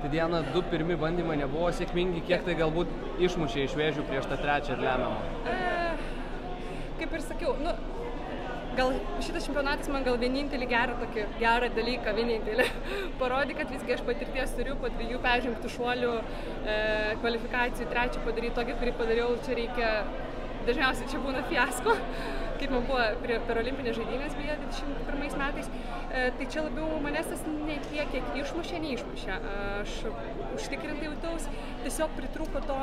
Tai Diana, 2 pirmi bandymai nebuvo sėkmingi, kiek tai galbūt išmušė iš vėžių prieš tą 3 ir lemiamą? Kaip ir sakiau, gal šitas čempionatas man gal vienintelį gerą dalyką, parodė, kad visgi aš patirties turiu po 2 peržengtų šuolių kvalifikacijų, 3 padaryti tokį, kurį padariau, čia reikia, dažniausiai čia būna fiasko, kaip man buvo per olimpinės žaidynės, beje, 21 metais, tai čia labiau manęs tas ne tiek, kiek neišmušė. Aš užtikrintai jautausi, tiesiog pritrūko to,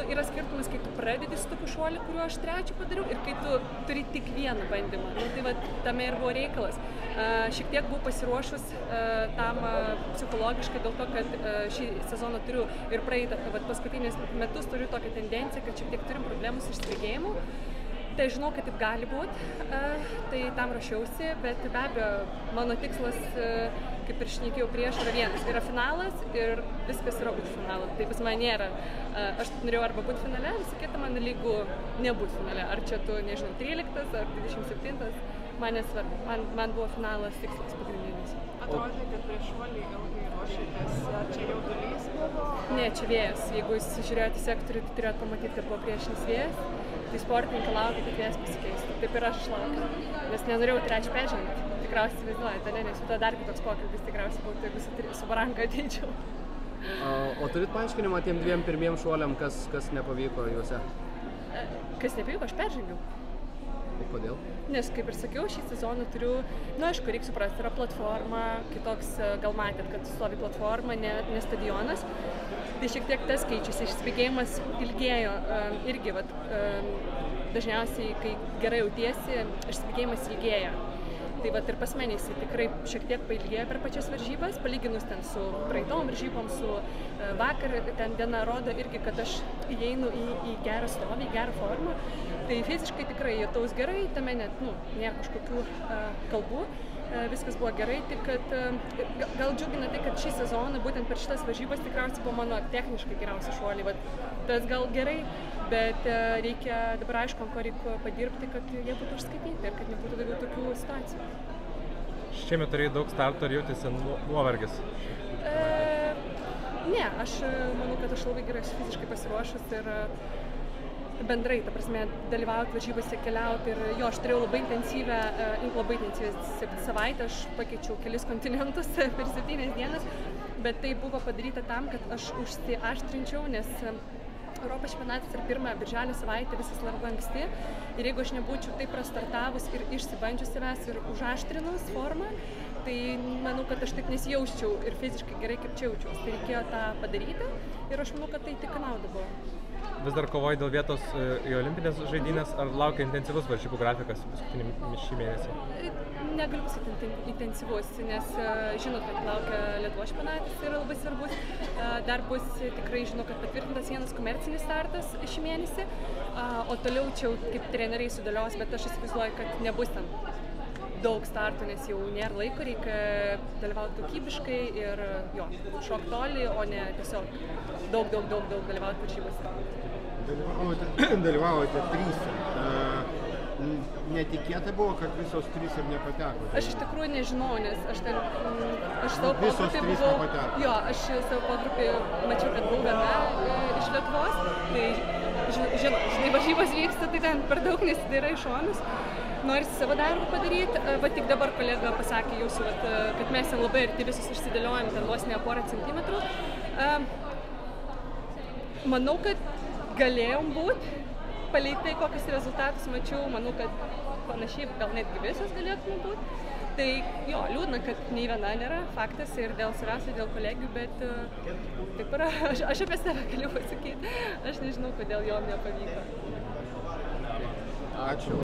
yra skirtumas, kai tu pradedi su tokiu šuoliu, kuriuo aš 3 padariau, ir kai tu turi tik vieną bandymą. Tai va, tame ir buvo reikalas. Šiek tiek buvau pasiruošus tam psichologiškai dėl to, kad šį sezoną turiu ir praeitą, paskutinius metus turiu tokią tendenciją, kad šiek tiek turim problemų su išsibėgėjimu. Tai žinau, kad taip gali būti, tai tam rašiausi, bet be abejo, mano tikslas, kaip ir šnekėjau prieš, yra vienas. Yra finalas ir viskas yra už finalą. Tai pas mane nėra. Aš norėjau arba būti finale, visi kita man lygu nebūti finale. Ar čia tu, nežinau, 13 ar 27, man nesvarbu. Man buvo finalas tikslas pagrindinis. Atrodė, kad prieš šuolį ilgai ruošėtės, ar čia jaudulys buvo? Ne, čia vėjas. Jeigu jūs žiūrėjote sektorių, tai turėjote pamatyti, kad buvo priešinis vėjas. Tai sportininkai laukia, kad vėjas pasikeistų. Taip ir aš laukiu. Nes nenorėjau 3 peržengti. Tikriausiai įsivaizduojate, nes tada dar kitoks pokalbis tikriausiai būtų, jeigu su Baranka ateičiau. O turit paaiškinimą tiem 2 pirmiem šuoliam, kas nepavyko juose? Kas nepavyko, aš peržengiau. O kodėl? Nes, kaip ir sakiau, šį sezoną turiu, aišku, reikia suprasti, yra platforma, kitoks, gal matėt, kad stovi platforma, ne stadionas. Tai šiek tiek tas keičiasi, išsibėgėjimas ilgėjo, irgi, dažniausiai, kai gerai jautiesi, išsibėgėjimas ilgėja. Tai ir pas mane jisai tikrai šiek tiek pailgėjo per pačias varžybas, palyginus ten su praeitom varžybom, su vakar, ten diena rodo irgi, kad aš įeinu į gerą stovį, į gerą formą. Tai fiziškai tikrai jautaus gerai, tame net, nėra kažkokių kalbų. Viskas buvo gerai, tik kad gal džiugina tai, kad šį sezoną, būtent per šitas varžybas, tikriausiai buvo mano techniškai geriausi šuoliai. Tas gal gerai, bet reikia dabar aišku, ant ko reikia padirbti, kad jie būtų užskaityti ir kad nebūtų daugiau tokių situacijų. Šiemet turėjai daug startų, ar jautėsi nuovargis? Ne, aš manau, kad aš labai gerai fiziškai pasiruošus ir bendrai, ta prasme, dalyvauti varžybose, keliauti ir aš turėjau labai intensyvę 7 savaitę, aš pakeičiau kelis kontinentus per 7 dienas, bet tai buvo padaryta tam, kad aš užsiaštrinčiau, nes Europos čempionatas ir 1 birželio savaitę visas labai anksti ir jeigu aš nebūčiau taip prastartavus ir išsibandžius savęs ir užaštrinus formą, tai manau, kad aš taip nesijausčiau ir fiziškai gerai kaip čia jaučiaus. Tai reikėjo tą padaryti ir aš manau, kad tai tik nauda buvo. Vis dar kovoji dėl vietos į olimpinės žaidynės, ar laukia intensyvus varžybų grafikas paskutinį šį mėnesį? Negaliu pasakyti intensyvus, nes žinot, kad laukia Lietuvos čempionatas, tai yra labai svarbus. Dar bus tikrai, žinau, kad patvirtintas vienas komercinis startas šį mėnesį, o toliau čia kaip treneriai sudėlios, bet aš įsivaizduoju, kad nebus ten daug startų, nes jau nėra laiko, reikia dalyvauti kokybiškai ir šok toli, o ne tiesiog daug dalyvauti varžybose. Dalyvavote 3. Netikėta buvo, kad visos 3 ir nepateko? Aš iš tikrųjų nežinau, nes aš savo pogrupį buvau... Jo, aš savo pogrupį mačiau, kad buvau viena iš Lietuvos, tai žinai, varžybos vyksta, tai ten per daug nesidairai į šonus. Norisi savo darbą padaryti, bet tik dabar kolega pasakė jūsų, kad mes ten labai arti visus išsidėliojam, ten vos ne porą centimetrų. Manau, kad galėjom būti, palei tai, kokius rezultatus mačiau, manau, kad panašiai gal netgi visos galėtume būti. Tai liūdna, kad nei viena nėra, faktas ir dėl savęs, ir dėl kolegių, bet taip yra, aš apie save galiu pasakyti, aš nežinau, kodėl jom nepavyko. Ačiū.